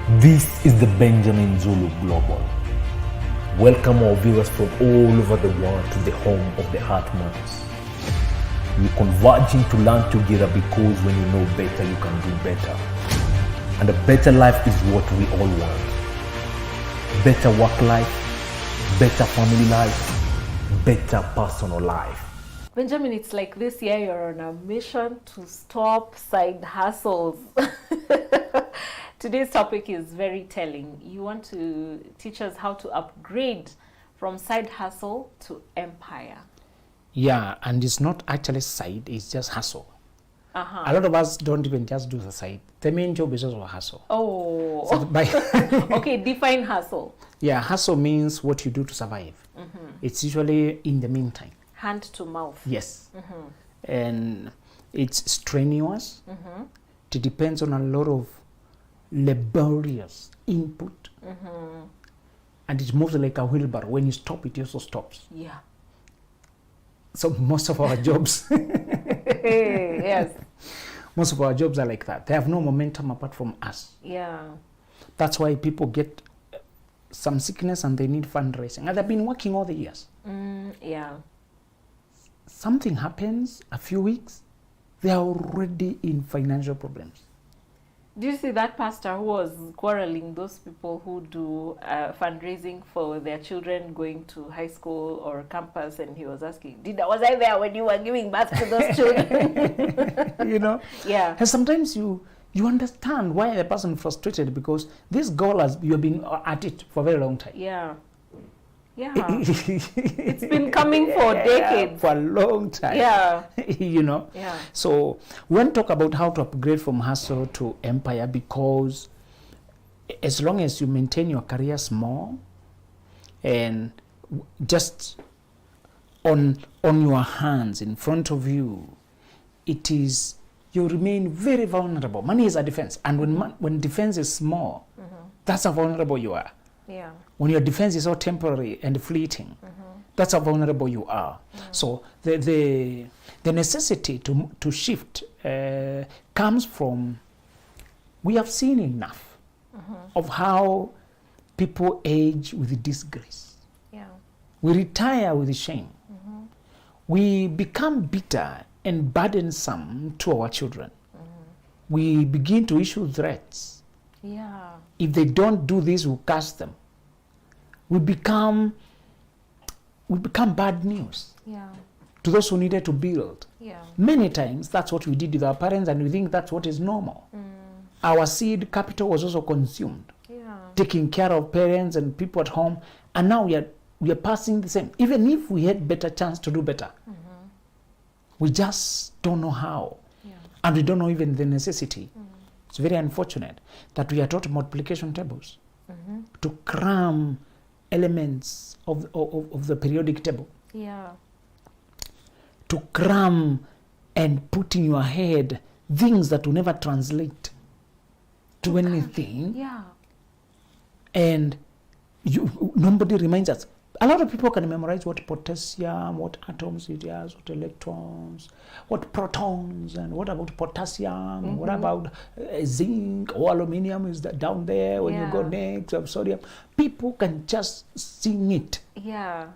This is the Benjamin Zulu Global. Welcome our viewers from all over the world to the home of the Heart Matters. We're converging to learn together because when you know better, you can do better. And a better life is what we all want. Better work life, better family life, better personal life. Benjamin, it's like this year you're on a mission to stop side hustles. Today's topic is very telling. You want to teach us how to upgrade from side hustle to empire. Yeah, and it's not actually side, it's just hustle. A lot of us don't even just do the side. The main job is also hustle. Oh, So okay, define hustle. yeah, hustle means what you do to survive. It's usually in the meantime. Hand to mouth. Yes. And it's strenuous. It depends on a lot of laborious input. And it moves like a wheelbarrow. When you stop, it also stops. Yeah. So most of our jobs, Yes. most of our jobs are like that. They have no momentum apart from us. Yeah. That's why people get some sickness and they need fundraising. And they've been working all the years. Yeah. Something happens, a few weeks, they are already in financial problems. Do you see that pastor who was quarreling those people who do fundraising for their children going to high school or campus, and he was asking, was I there when you were giving birth to those children? You know? Yeah. And sometimes you understand why the person is frustrated, because this goal you have been at it for a very long time. Yeah. Yeah. It's been coming for decades. For a long time. Yeah. You know? Yeah. So we want to talk about how to upgrade from hustle to empire, because as long as you maintain your career small and just on your hands in front of you, you remain very vulnerable. Money is a defense, and when defense is small, that's how vulnerable you are. Yeah. When your defense is so temporary and fleeting, that's how vulnerable you are. So the necessity to shift comes from, we have seen enough of how people age with disgrace. Yeah. We retire with shame. We become bitter and burdensome to our children. We begin to issue threats. Yeah. If they don't do this, we'll curse them. We become bad news Yeah. to those who needed to build. Yeah. Many times, that's what we did with our parents, and we think that's what is normal. Our seed capital was also consumed, Yeah. taking care of parents and people at home, and now we are passing the same. Even if we had better chance to do better, we just don't know how, Yeah. and we don't know even the necessity. It's very unfortunate that we are taught multiplication tables to cram elements of the periodic table, Yeah. to cram and put in your head things that will never translate to anything, Yeah. and nobody reminds us. A lot of people can memorize what potassium, what atoms it has, what electrons, what protons, and what about potassium, what about zinc or aluminium is that down there when you go next, or sodium. People can just sing it, Yeah.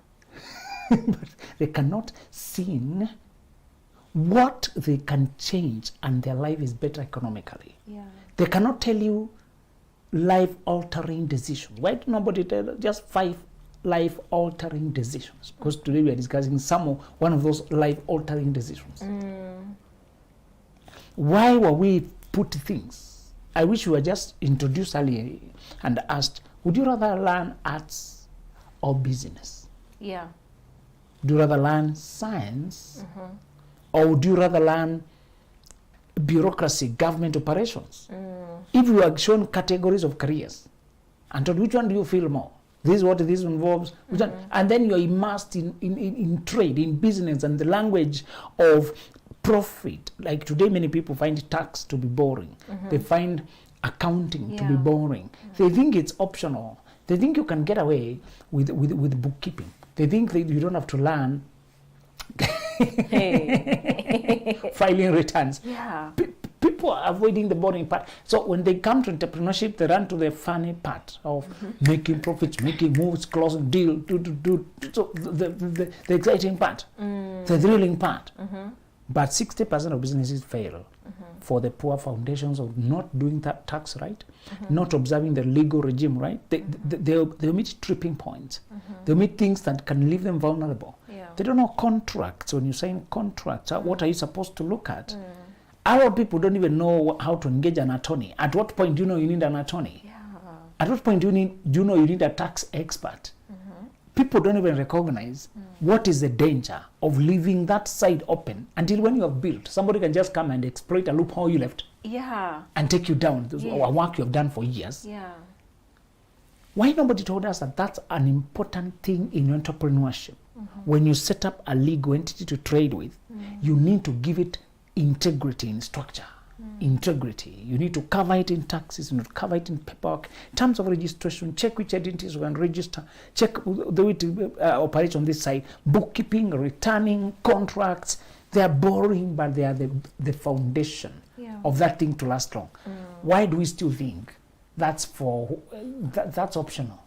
but they cannot sing what they can change and their life is better economically. Yeah. They cannot tell you life-altering decisions. Why do nobody tell just 5 life-altering decisions? Because today we are discussing one of those life-altering decisions. Why were we put things? I wish we were just introduced earlier and asked, would you rather learn arts or business? Yeah. Do you rather learn science or would you rather learn bureaucracy, government operations? If you are shown categories of careers and told which one do you feel more? This is what this involves. And then you're immersed in trade, in business, and the language of profit. Like today, many people find tax to be boring. They find accounting to be boring. They think it's optional. They think you can get away with bookkeeping. They think that you don't have to learn filing returns. Yeah. People are avoiding the boring part. So when they come to entrepreneurship, they run to the funny part of making profits, making moves, closing deal, so the exciting part, the thrilling part. But 60% of businesses fail for the poor foundations of not doing that tax right, not observing the legal regime right. They omit tripping points. They omit things that can leave them vulnerable. Yeah. They don't know contracts. When you sign contracts, what are you supposed to look at? Our people don't even know how to engage an attorney. At what point do you know you need an attorney? Yeah. At what point do you know you need a tax expert? People don't even recognize what is the danger of leaving that side open until when you have built, somebody can just come and exploit a loophole you left Yeah. and take you down. Yes. Or work you have done for years. Yeah. Why nobody told us that that's an important thing in entrepreneurship? When you set up a legal entity to trade with, you need to give it integrity in structure. Integrity. You need to cover it in taxes, you need to cover it in paperwork, terms of registration, check which identities you can register, check the way to operate on this side, bookkeeping, returning, contracts. They are boring, but they are the foundation of that thing to last long. Why do we still think that's that's optional?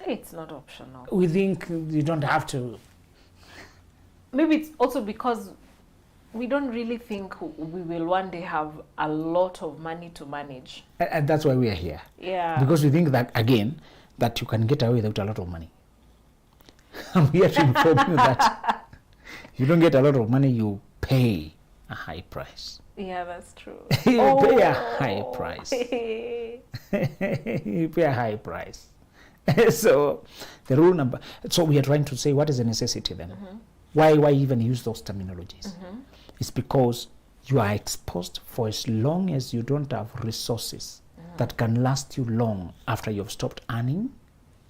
It's not optional. We think you don't have to. Maybe it's also because we don't really think we will one day have a lot of money to manage. And that's why we are here. Yeah. Because we think that, again, that you can get away without a lot of money. I'm here to inform you that you don't get a lot of money, you pay a high price. Yeah, that's true. You pay a high price. You pay a high price. So the rule number, so we are trying to say, what is the necessity then? Why even use those terminologies? It's because you are exposed for as long as you don't have resources that can last you long after you've stopped earning.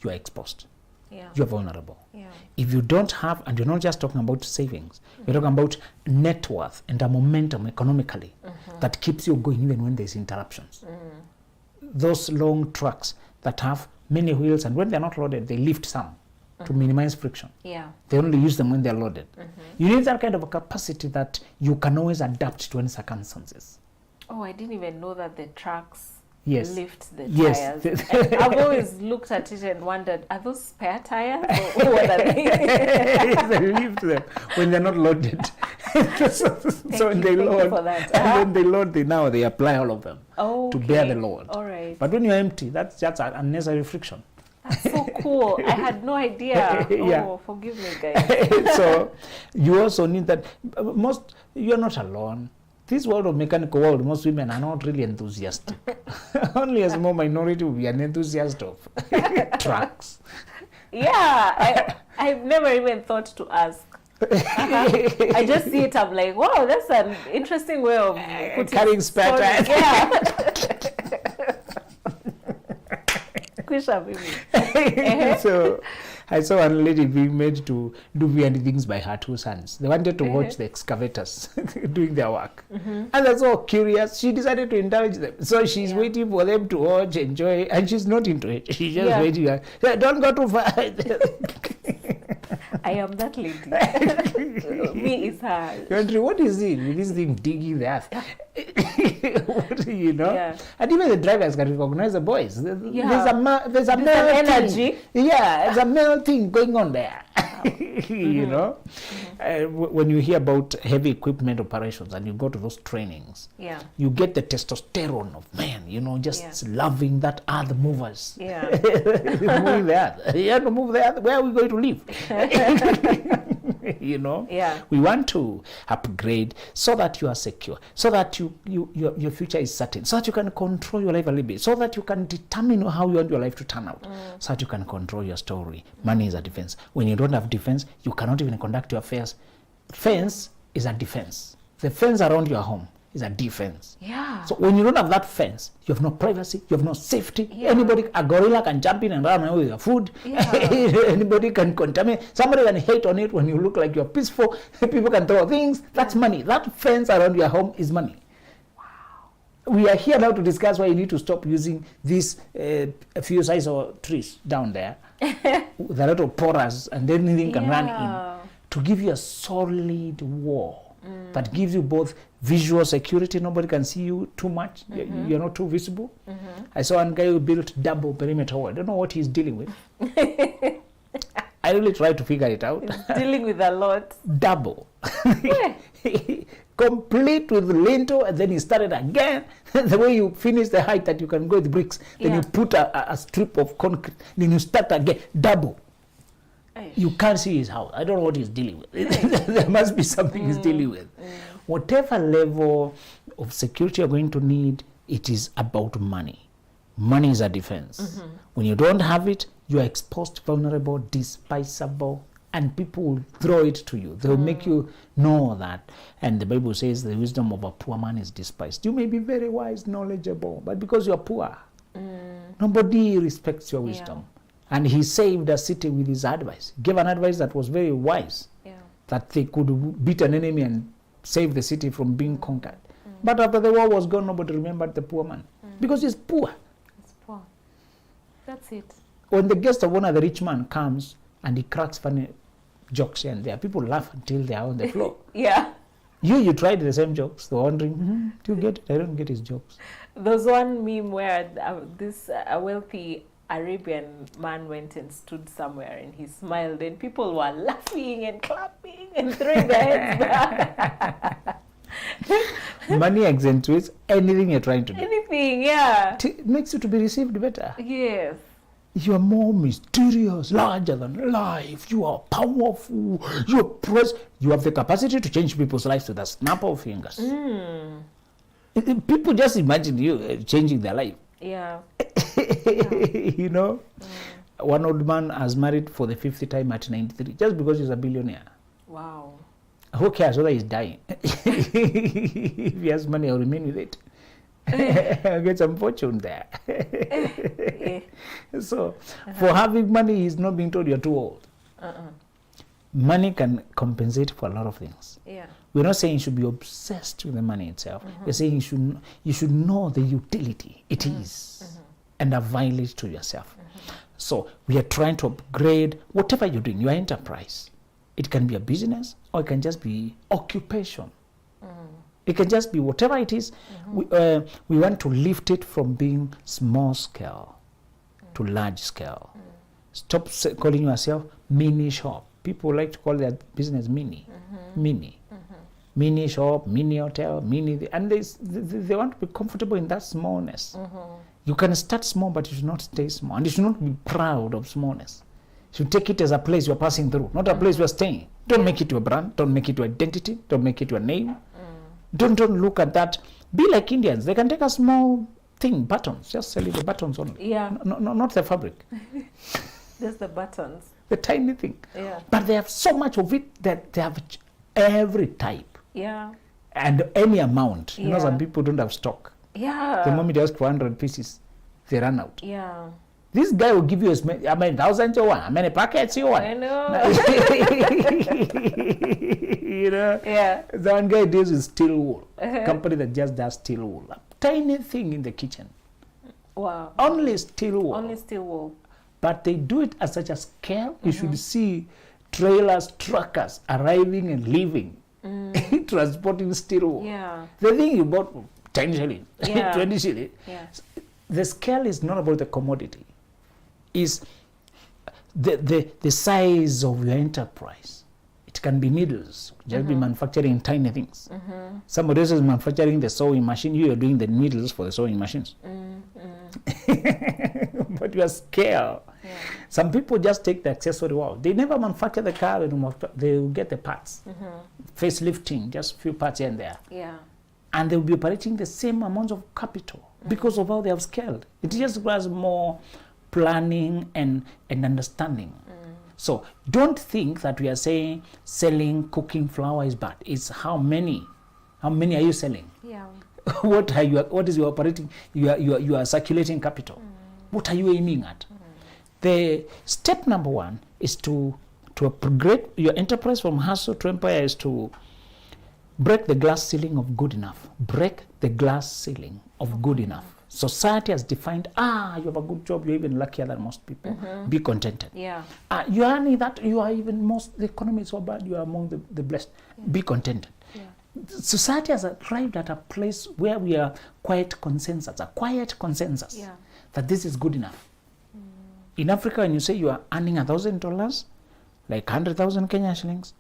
You are exposed. Yeah. You are vulnerable. Yeah. If you don't have, and you're not just talking about savings, we're talking about net worth and a momentum economically that keeps you going even when there's interruptions. Those long trucks that have many wheels, and when they're not loaded, they lift some to minimize friction. Yeah. They only use them when they're loaded. You need that kind of a capacity that you can always adapt to any circumstances. Oh, I didn't even know that the trucks Yes. lift the Yes. tires. I've always looked at it and wondered, are those spare tires? Or what are they? They lift them when they're not loaded. So when they Thank you load, for that. and when they load, they apply all of them to bear the load. All right. But when you're empty, that's just an unnecessary friction. That's so cool. I had no idea. Yeah. Oh, forgive me, guys. So you also need that. You're not alone. This world of mechanical world, most women are not really enthusiastic. Only a small minority will be an enthusiast of trucks. Yeah, I've never even thought to ask. I just see it, I'm like, wow, that's an interesting way of Carrying spare tires. Yeah. Kwisha, baby. So I saw one lady being made to do weird things by her two sons. They wanted to watch the excavators doing their work. And they're so curious, she decided to indulge them. So she's waiting for them to watch, enjoy, and she's not into it. She's just waiting. Don't go too far. I am that lady. Me is her. You're wondering, what is it with this thing digging the earth? You know? Yeah. And even the drivers can recognize the boys. There's a male energy. thing. Yeah, there's a male thing going on there. You know? When you hear about heavy equipment operations and you go to those trainings, you get the testosterone of man, you know, just loving that earth movers. Yeah. Moving the earth. You have to move the earth. Where are we going to live? You know? Yeah. We want to upgrade so that you are secure, so that your future is certain, so that you can control your life a little bit, so that you can determine how you want your life to turn out, so that you can control your story. Money is a defense. When you don't have defense, you cannot even conduct your affairs. Fence is a defense. The fence around your home is a defense. Yeah. So when you don't have that fence, you have no privacy, you have no safety. A gorilla can jump in and run away with your food. Anybody can contaminate. Somebody can hate on it when you look like you're peaceful. People can throw things. That's money. That fence around your home is money. Wow. We are here now to discuss why you need to stop using these few size of trees down there with a lot of porous and anything can run in, to give you a solid wall that gives you both visual security. Nobody can see you too much. You're not too visible. I saw one guy who built double perimeter wall. I don't know what he's dealing with. I really tried to figure it out. He's dealing with a lot. Double. Complete with lintel, and then he started again. The way you finish the height that you can go with bricks, then you put a strip of concrete, then you start again. Double. You can't see his house. I don't know what he's dealing with. There must be something he's dealing with. Whatever level of security you're going to need, it is about money. Money is a defense. When you don't have it, you are exposed, vulnerable, despisable, and people will throw it to you. They will make you know that. And the Bible says the wisdom of a poor man is despised. You may be very wise, knowledgeable, but because you are poor, nobody respects your wisdom. And he saved a city with his advice. He gave an advice that was very wise, that they could beat an enemy and save the city from being conquered. But after the war was gone, nobody remembered the poor man, because he's poor. It's poor. That's it. When the guest of honor, the rich man, comes and he cracks funny jokes here and there, people laugh until they are on the floor. You tried the same jokes. They're wondering, do you get it? I don't get his jokes. There's one meme where a wealthy Arabian man went and stood somewhere and he smiled and people were laughing and clapping and throwing their heads back. Money accentuates anything you're trying to do. Anything, It makes you to be received better. Yes. You are more mysterious, larger than life. You are powerful. You are you have the capacity to change people's lives with a snap of fingers. People just imagine you changing their life. You know, one old man has married for the 50th time at 93 just because he's a billionaire. Wow. Who cares whether he's dying? If he has money, I'll remain with it. I'll get some fortune there. So, for having money, he's not being told you're too old. Money can compensate for a lot of things. We're not saying you should be obsessed with the money itself. We're saying you should know the utility it is and avail it to yourself. So we are trying to upgrade whatever you're doing, your enterprise. It can be a business or it can just be occupation. It can just be whatever it is. We want to lift it from being small scale to large scale. Stop calling yourself mini shop. People like to call their business mini. Mini shop, mini hotel, and they want to be comfortable in that smallness. You can start small, but you should not stay small. And you should not be proud of smallness. You should take it as a place you're passing through, not a place you're staying. Don't make it your brand. Don't make it your identity. Don't make it your name. Don't look at that. Be like Indians. They can take a small thing, buttons, just sell you the buttons only. Not the fabric. Just the buttons. The tiny thing. But they have so much of it that they have every type. And any amount. You know, some people don't have stock. The moment you ask for 100 pieces, they run out. This guy will give you how many thousands you want, how many packets you want. I know. You know? The one guy deals with steel wool. Company that just does steel wool. A tiny thing in the kitchen. Wow. Only steel wool. Only steel wool. But they do it at such a scale. You should see trailers, truckers arriving and leaving, transporting steel wool. The thing you bought 10 shillings, 20 shillings. The scale is not about the commodity. It's the size of your enterprise. It can be needles, just be manufacturing tiny things. Somebody else is manufacturing the sewing machine, you are doing the needles for the sewing machines. But your scale. Some people just take the accessory wow. They never manufacture the car, they will get the parts. Facelifting, just few parts here and there. And they will be operating the same amount of capital because of how they have scaled. It just requires more planning and understanding. So don't think that we are saying selling cooking flour is bad. It's how many are you selling? What is your operating? You are circulating capital. What are you aiming at? The step number one is to upgrade your enterprise from hustle to empire is to break the glass ceiling of good enough. Break the glass ceiling of good enough. Society has defined, you have a good job, you're even luckier than most people. Be contented. You are even the economy is so bad, you are among the blessed. Be contented. Society has arrived at a place where we are a quiet consensus Yeah. that this is good enough. In Africa, when you say you are earning $1,000, like 100,000 Kenya shillings,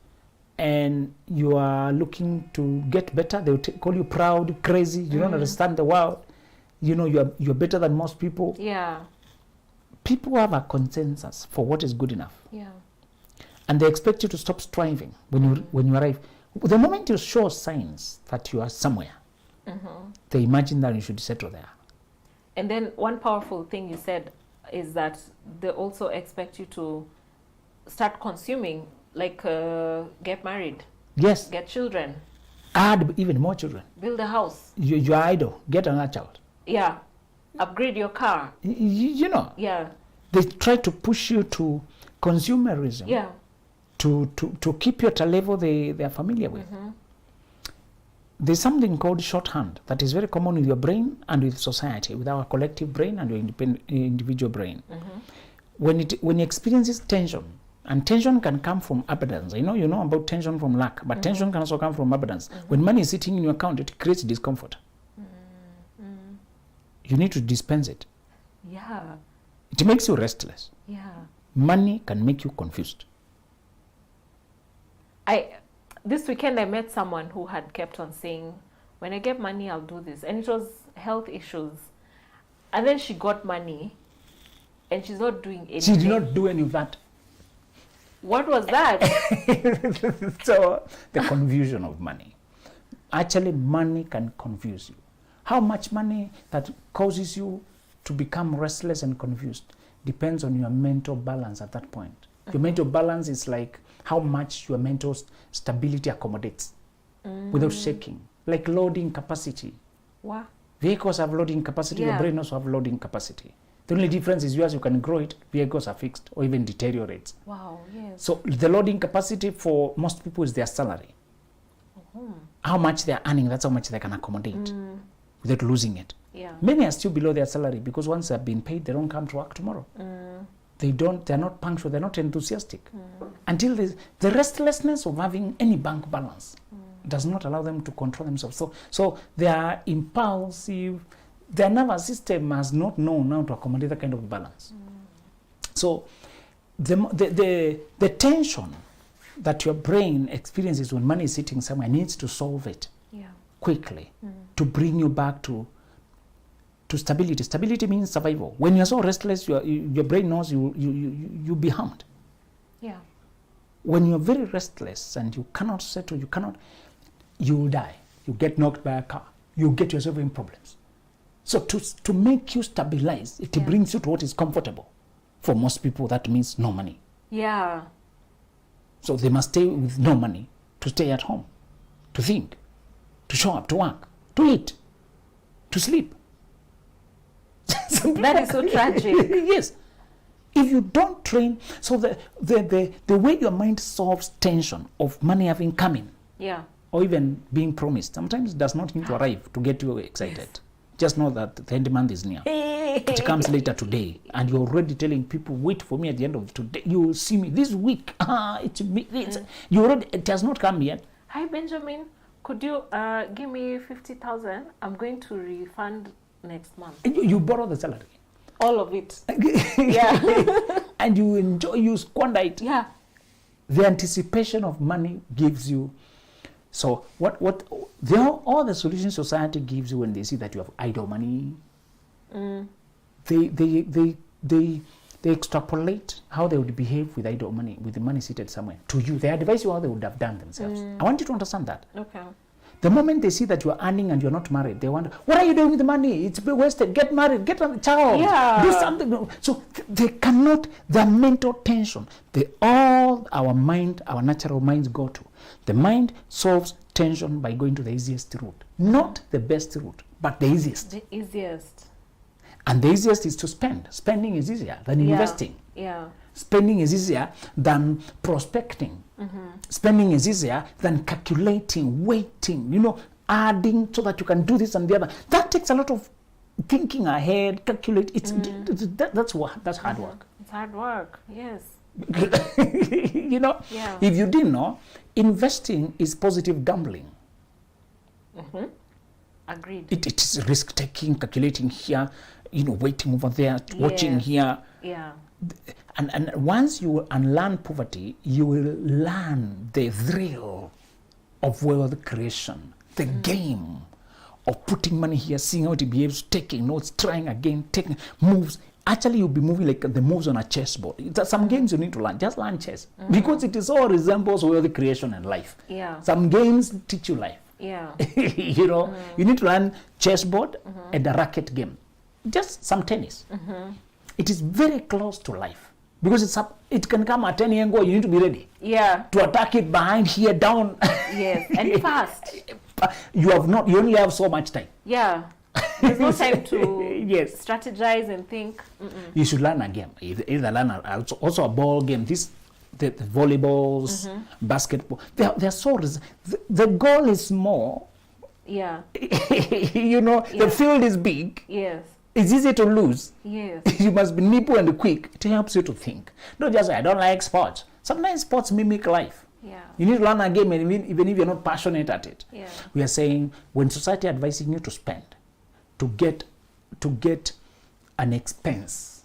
and you are looking to get better, they will call you proud, crazy, you don't understand the world, you know, you're better than most people. Yeah. People have a consensus for what is good enough, Yeah. and they expect you to stop striving when you arrive. The moment you show signs that you are somewhere, they imagine that you should settle there. And then one powerful thing you said is that they also expect you to start consuming, like get married, Yes, get children, add even more children. build a house, You are idle, get another child. yeah, upgrade your car, You know, yeah, they try to push you to consumerism, yeah, to keep you at a level they are familiar with. There's something called shorthand that is very common with your brain and with society, with our collective brain and your individual brain. When it experiences tension, and tension can come from abundance. You know about tension from lack, but tension can also come from abundance. When money is sitting in your account, it creates discomfort. You need to dispense it. yeah, It makes you restless. yeah. Money can make you confused. This weekend I met someone who had kept on saying, when I get money, I'll do this. And it was health issues. And then she got money and she's not doing anything. She did not do any of that. What was that? So the confusion of money. Actually, money can confuse you. How much money that causes you to become restless and confused depends on your mental balance at that point. Your mental balance is like how much your mental stability accommodates without shaking. Like loading capacity. Wow. Vehicles have loading capacity, your Yeah. brain also have loading capacity. The only difference is yours, you can grow it, vehicles are fixed or even deteriorates. Wow, yes. So the loading capacity for most people is their salary. How much they are earning, that's how much they can accommodate without losing it. Yeah. Many are still below their salary because once they've been paid, they don't come to work tomorrow. They're not punctual, they're not enthusiastic. Until the restlessness of having any bank balance does not allow them to control themselves. So they are impulsive. Their nervous system has not known how to accommodate that kind of balance. So the tension that your brain experiences when money is sitting somewhere needs to solve it Yeah. quickly to bring you back to stability. Stability means survival. When you're so restless, your brain knows you'll be harmed. Yeah. When you're very restless and you cannot settle, you'll die. You get knocked by a car. You get yourself in problems. So to make you stabilize, it brings you to what is comfortable. For most people, that means no money. Yeah. So they must stay with no money to stay at home, to think, to show up, to work, to eat, to sleep. That is so tragic. Yes. If you don't train, so the way your mind solves tension of money having come in, Yeah. or even being promised, sometimes it does not need to arrive to get you excited. Just know that the end month is near. It comes later today, and you're already telling people, wait for me at the end of today. You will see me this week. It has not come yet. Hi, Benjamin. Could you give me 50,000? I'm going to refund next month. You borrow the salary. All of it. Yeah. And you enjoy, you squander it. Yeah. The anticipation of money gives you. So all the solutions society gives you when they see that you have idle money, they extrapolate how they would behave with idle money, with the money seated somewhere. To you, they advise you how they would have done themselves. I want you to understand that. Okay. The moment they see that you are earning and you're not married, they wonder, what are you doing with the money? It's been wasted. Get married, get a child, do something. So they cannot, the mental tension, all our natural minds go to. The mind solves tension by going to the easiest route. Not the best route, but the easiest. The easiest. And the easiest is to spend. Spending is easier than investing. Yeah. Spending is easier than prospecting. Spending is easier than calculating, waiting, adding so that you can do this and the other. That takes a lot of thinking ahead, calculate. That's hard work. It's hard work, yes. If you didn't know, investing is positive gambling. Agreed. It is risk taking, calculating here, waiting over there, watching Yes. here. Yeah. And once you unlearn poverty, you will learn the thrill of wealth creation, the game of putting money here, seeing how it behaves, taking notes, trying again, taking moves. Actually, you'll be moving like the moves on a chessboard. Some games you need to learn. Just learn chess. Because it is all resembles wealth creation and life. Yeah. Some games teach you life. Yeah. You need to learn chessboard and a racket game. Just some tennis. It is very close to life. Because it can come at any angle. You need to be ready Yeah. to attack it behind, here, down. Yes. And fast. You only have so much time. Yeah. There's no time to Yes. strategize and think. You should learn a game. Either learn also a ball game. The volleyballs, basketball. They're so. The goal is small. Yeah. The field is big. Yes. It's easy to lose. Yes. You must be nimble and quick. It helps you to think. Not just, I don't like sports. Sometimes sports mimic life. Yeah. You need to learn a game, and even if you're not passionate at it. Yeah. We are saying when society advising you to spend, to get an expense,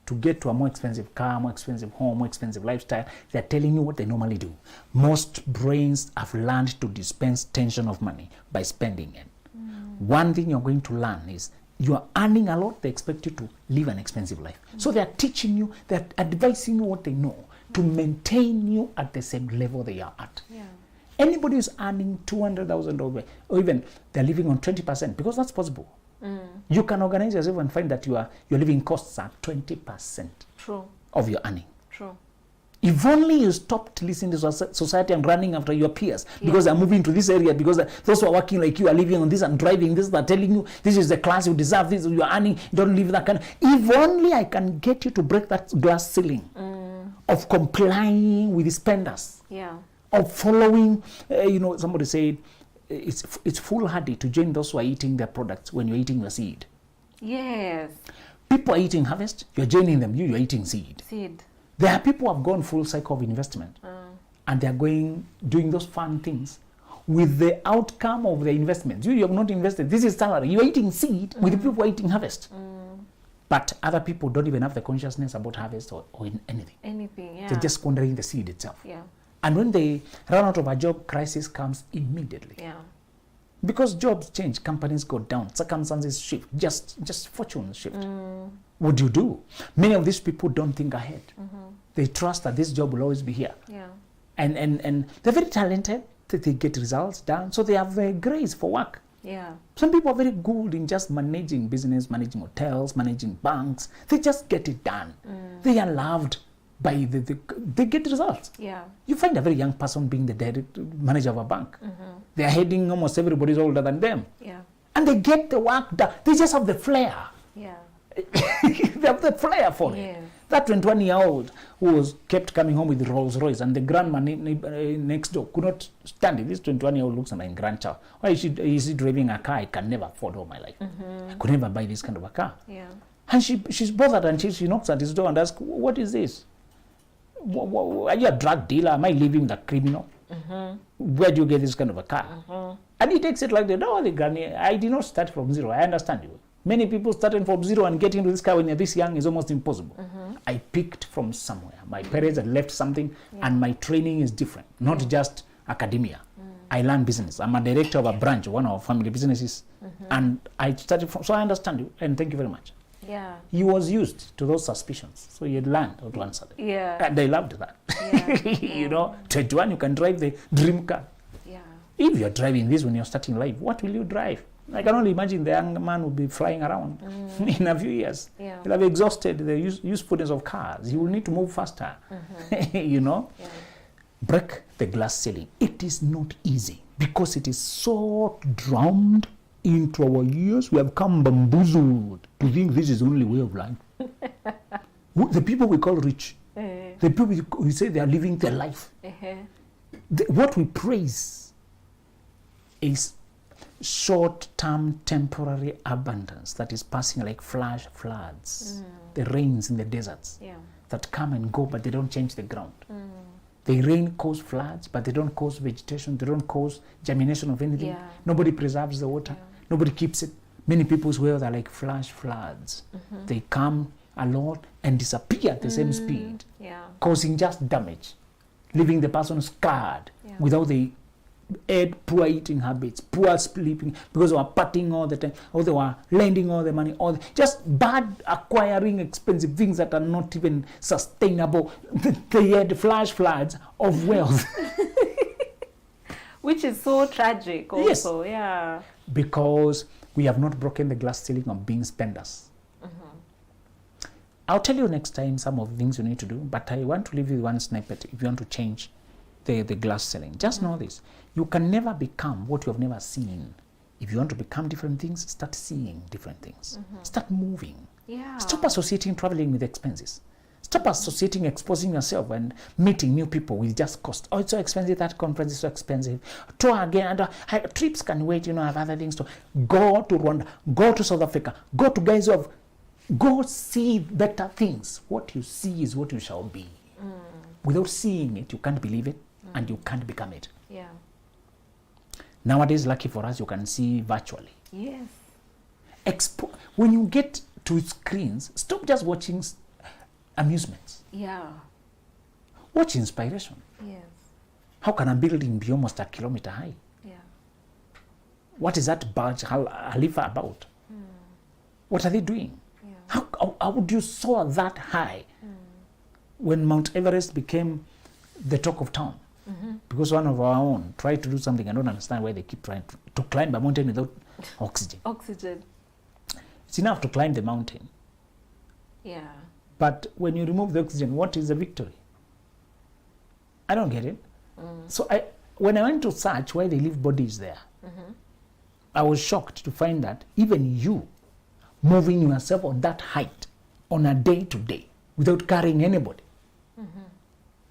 to get to a more expensive car, more expensive home, more expensive lifestyle, they're telling you what they normally do. Most brains have learned to dispense tension of money by spending it. One thing you're going to learn is you are earning a lot, they expect you to live an expensive life. So they're teaching you, they're advising you what they know to maintain you at the same level they are at. Yeah. Anybody who's earning 200,000 or even they're living on 20%, because that's possible. You can organize yourself and find that your living costs are 20% True. of your earning. True. If only you stopped listening to society and running after your peers because they're moving to this area, because those who are working like you are living on this and driving this, they're telling you this is the class you deserve, this you are earning, you don't live that kind of. If only I can get you to break that glass ceiling of complying with the spenders, Yeah. of following, somebody said, it's foolhardy to join those who are eating their products when you're eating your seed. Yes. People are eating harvest, you're joining them, you're eating seed. Seed. There are people who have gone full cycle of investment and they're doing those fun things with the outcome of the investment. You have not invested, this is salary. You're eating seed with the people who are eating harvest. But other people don't even have the consciousness about harvest or anything. Anything, yeah. They're just squandering the seed itself. Yeah. And when they run out of a job, crisis comes immediately. Yeah. Because jobs change, companies go down, circumstances shift, just fortunes shift. What do you do? Many of these people don't think ahead. They trust that this job will always be here. Yeah. And they're very talented, they get results done, so they have grace for work. Yeah. Some people are very good in just managing business, managing hotels, managing banks. They just get it done. They are loved by they get results. Yeah. You find a very young person being the manager of a bank. They are heading, almost everybody's older than them. Yeah. And they get the work done. They just have the flair. Yeah. They have the flair for it. Yes. That 21-year-old who was kept coming home with Rolls Royce, and the grandma next door could not stand it. This 21-year-old looks like my grandchild. Why is he driving a car I can never afford all my life? I could never buy this kind of a car. Yeah. And she's bothered, and she knocks at his door and asks, "What is this? Are you a drug dealer? Am I living with a criminal? Where do you get this kind of a car?" And he takes it like that. "No, the granny, I did not start from zero. I understand you. Many people starting from zero and getting into this car when you're this young is almost impossible. I picked from somewhere. My parents had left something, and my training is different, not just academia. I learned business. I'm a director of a branch, one of our family businesses, and I started from. So I understand you, and thank you very much." Yeah. He was used to those suspicions, so he had learned how to answer them. Yeah. And they loved that. Yeah. 21, you can drive the dream car. Yeah. If you're driving this when you're starting life, what will you drive? I can only imagine the young man will be flying around in a few years. Yeah. He'll have exhausted the usefulness of cars. He will need to move faster. Yeah. Break the glass ceiling. It is not easy because it is so drummed into our ears. We have come bamboozled to think this is the only way of life. The people we call rich, the people we say they are living their life, what we praise is short-term temporary abundance that is passing like flash floods, the rains in the deserts that come and go, but they don't change the ground. The rain cause floods, but they don't cause vegetation. They don't cause germination of anything. Yeah. Nobody preserves the water. Yeah. Nobody keeps it. Many people's wells are like flash floods. They come a lot and disappear at the same speed, Yeah. causing just damage, leaving the person scarred Yeah. without the poor eating habits, poor sleeping, because they were partying all the time, or they were lending all the money, just bad acquiring expensive things that are not even sustainable. They had flash floods of wealth. Which is so tragic also. Yeah. Because we have not broken the glass ceiling of being spenders. I'll tell you next time some of the things you need to do, but I want to leave you with one snippet if you want to change the glass ceiling. Just know this. You can never become what you have never seen. If you want to become different things, start seeing different things. Start moving. Yeah. Stop associating traveling with expenses. Stop associating exposing yourself and meeting new people with just cost. Oh, it's so expensive, that conference is so expensive. Tour again, and trips can wait, I have other things to. Go to Rwanda, go to South Africa, go to guys of, go see better things. What you see is what you shall be. Without seeing it, you can't believe it, and you can't become it. Yeah. Nowadays, lucky for us, you can see virtually. Yes. When you get to screens, stop just watching amusements. Yeah. Watch inspiration. Yes. How can a building be almost a kilometer high? Yeah. What is that Burj Khalifa about? What are they doing? Yeah. How would you soar that high when Mount Everest became the talk of town? Because one of our own tried to do something. I don't understand why they keep trying to climb a mountain without oxygen. Oxygen. It's enough to climb the mountain. Yeah. But when you remove the oxygen, what is the victory? I don't get it. So when I went to search why they leave bodies there, I was shocked to find that even you moving yourself on that height on a day-to-day without carrying anybody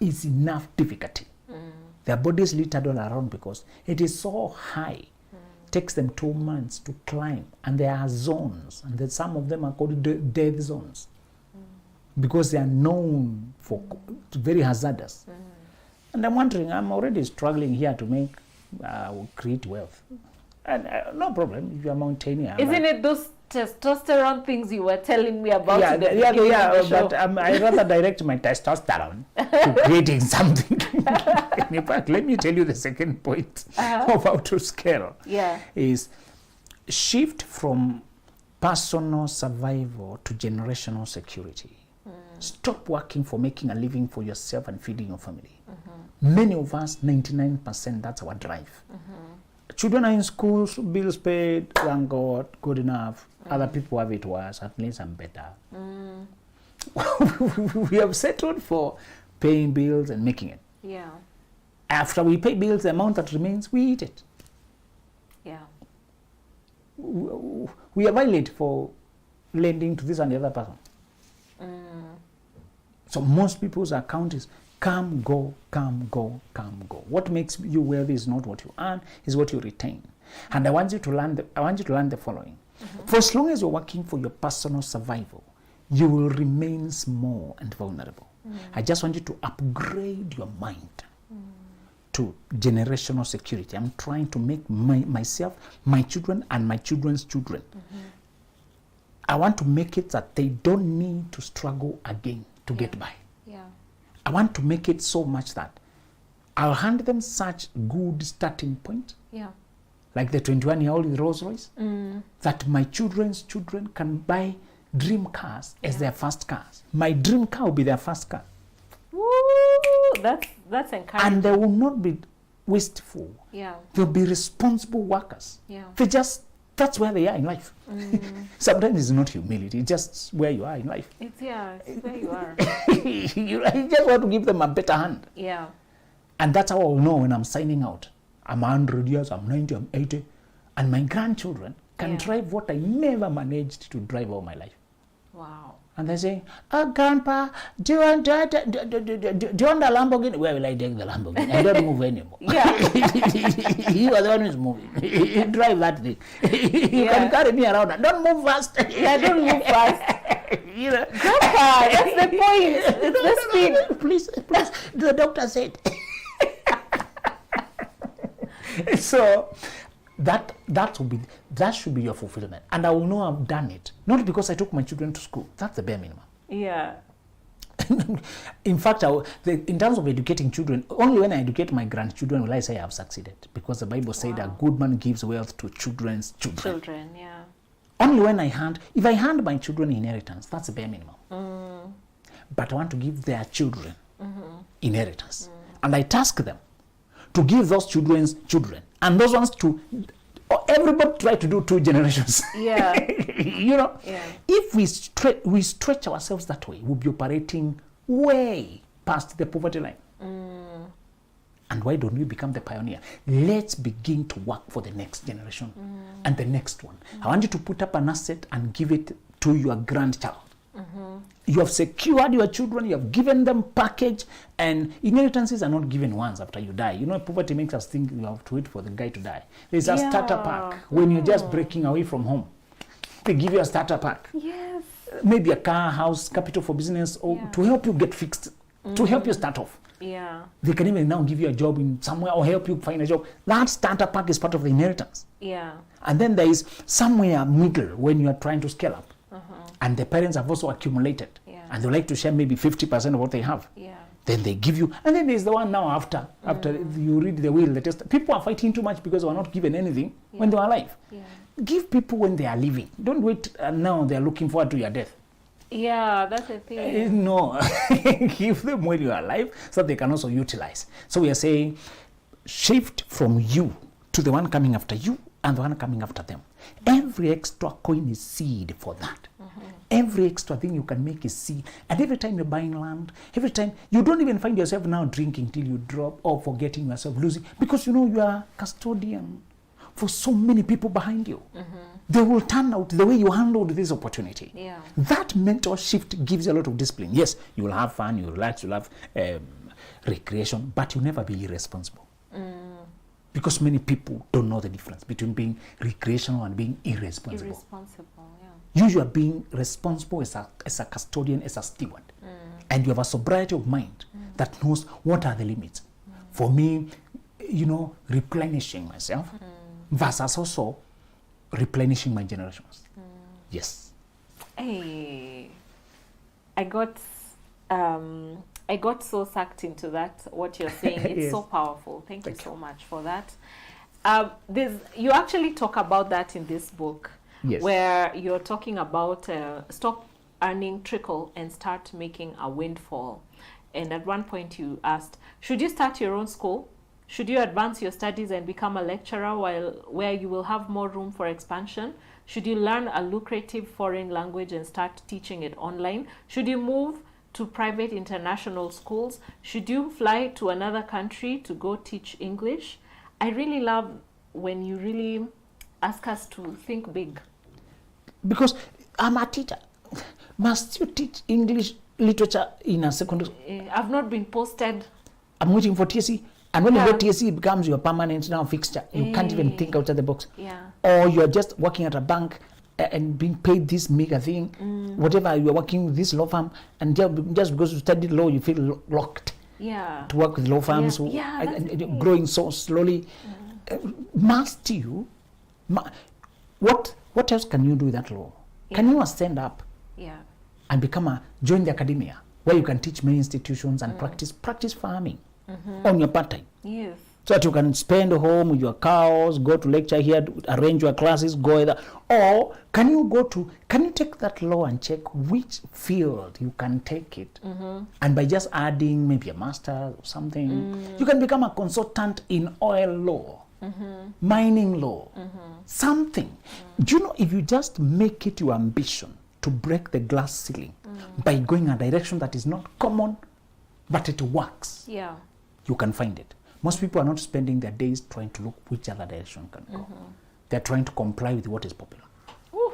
is enough difficulty. Their bodies littered all around because it is so high. Takes them 2 months to climb, and there are zones, and then some of them are called death zones because they are known for very hazardous. And I'm wondering, I'm already struggling here to make create wealth, and no problem if you're a mountaineer. Isn't it those testosterone things you were telling me about? Yeah, in the beginning of the show? but I rather direct my testosterone to creating something. In fact, let me tell you the second point of how to scale. Yeah. Is shift from personal survival to generational security. Stop working for making a living for yourself and feeding your family. Many of us, 99%, that's our drive. Children are in schools, bills paid, thank God, good enough. Other people have it worse, at least I'm better. We have settled for paying bills and making it. Yeah. After we pay bills, the amount that remains, we eat it. Yeah. We are violent for lending to this and the other person. So most people's account is come, go, come, go, come, go. What makes you wealthy is not what you earn, is what you retain. And I want you to learn the following. For as long as you're working for your personal survival, you will remain small and vulnerable. I just want you to upgrade your mind to generational security. I'm trying to make myself, my children, and my children's children. I want to make it that they don't need to struggle again to get by. Yeah. I want to make it so much that I'll hand them such good starting point, Yeah. like the 21-year-old with Rolls Royce, that my children's children can buy dream cars as their first cars. My dream car will be their first car. Woo! That's encouraging. And they will not be wasteful. Yeah. They'll be responsible workers. Yeah. That's where they are in life. Sometimes it's not humility, it's just where you are in life. It's where you are. You just want to give them a better hand. Yeah. And that's how I'll know when I'm signing out. I'm 100 years, I'm 90, I'm 80. And my grandchildren can drive what I never managed to drive all my life. Wow. And they say, oh, Grandpa, do you want the Lamborghini? Where will I take the Lamborghini? I don't move anymore. Yeah. You are the one who's moving. You drive that thing. You can carry me around. Don't move fast. Yeah, don't move fast. You know. Grandpa, that's the point. It's the speed. Please. The doctor said. So that should be your fulfillment. And I will know I've done it. Not because I took my children to school. That's the bare minimum. Yeah. In fact, in terms of educating children, only when I educate my grandchildren will I say I've succeeded. Because the Bible said a good man gives wealth to children's children. Children, yeah. Only when if I hand my children inheritance, that's the bare minimum. But I want to give their children inheritance. And I task them to give those children's children. And those ones to, everybody try to do 2 generations. Yeah. Yeah. If we stretch ourselves that way, we'll be operating way past the poverty line. And why don't we become the pioneer? Let's begin to work for the next generation and the next one. I want you to put up an asset and give it to your grandchild. You have secured your children, you have given them package, and inheritances are not given once after you die. Poverty makes us think you have to wait for the guy to die. There's a starter pack when you're just breaking away from home. They give you a starter pack. Yes. Maybe a car, house, capital for business, or to help you get fixed, to help you start off. Yeah. They can even now give you a job in somewhere or help you find a job. That starter pack is part of the inheritance. Yeah. And then there is somewhere middle when you are trying to scale up. And the parents have also accumulated. Yeah. And they like to share maybe 50% of what they have. Yeah. Then they give you. And then there's the one now after you read the will, the test. People are fighting too much because they were not given anything when they were alive. Yeah. Give people when they are living. Don't wait now they are looking forward to your death. Yeah, that's the thing. No. Give them when you are alive so they can also utilize. So we are saying shift from you to the one coming after you and the one coming after them. Every extra coin is seed for that. Every extra thing you can make is seed. And every time you're buying land, every time, you don't even find yourself now drinking till you drop or forgetting yourself, losing. Because you are custodian for so many people behind you. They will turn out the way you handled this opportunity. Yeah. That mental shift gives you a lot of discipline. Yes, you will have fun, you will relax, you will have recreation, but you'll never be irresponsible. Because many people don't know the difference between being recreational and being irresponsible. You are being responsible as a custodian, as a steward. And you have a sobriety of mind that knows what are the limits. For me, replenishing myself versus also replenishing my generations. Yes. Hey, I got so sucked into that, what you're saying. It's Yes. so powerful. Thank you so much for that. You actually talk about that in this book. Yes. Where you're talking about stop earning trickle and start making a windfall. And at one point you asked, should you start your own school? Should you advance your studies and become a lecturer where you will have more room for expansion? Should you learn a lucrative foreign language and start teaching it online? Should you move to private international schools? Should you fly to another country to go teach English? I really love when you really ask us to think big. Because I'm a teacher. Must you teach English literature in a secondary school? I've not been posted. I'm waiting for TSC. And when you get TSC, it becomes your permanent now fixture. You can't even think outside the box. Yeah. Or you're just working at a bank and being paid this mega thing. Whatever, you're working with this law firm. And just because you studied law, you feel locked. Yeah. To work with law firms and growing so slowly. Must you? What else can you do with that law? Can you stand up and join the academia where you can teach many institutions and practice farming on your part time? Yes. So that you can spend home with your cows, go to lecture here, arrange your classes, go there. Or can you take that law and check which field you can take it? And by just adding maybe a master or something, you can become a consultant in oil law. Mining law, something. Do you know, if you just make it your ambition to break the glass ceiling by going a direction that is not common, but it works, you can find it. Most people are not spending their days trying to look which other direction can go. They're trying to comply with what is popular. Ooh.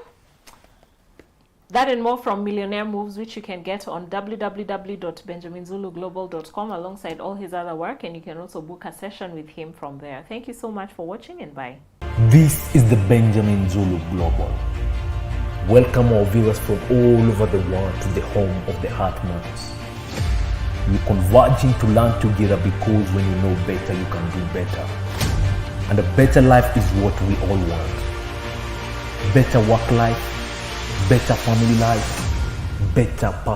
That and more from Millionaire Moves, which you can get on www.benjaminzuluglobal.com alongside all his other work, and you can also book a session with him from there. Thank you so much for watching, and bye. This is the Benjamin Zulu Global. Welcome our viewers from all over the world to the home of the Heartmans. We're converging to learn together because when you know better, you can do better. And a better life is what we all want. Better work life, better family life, better personal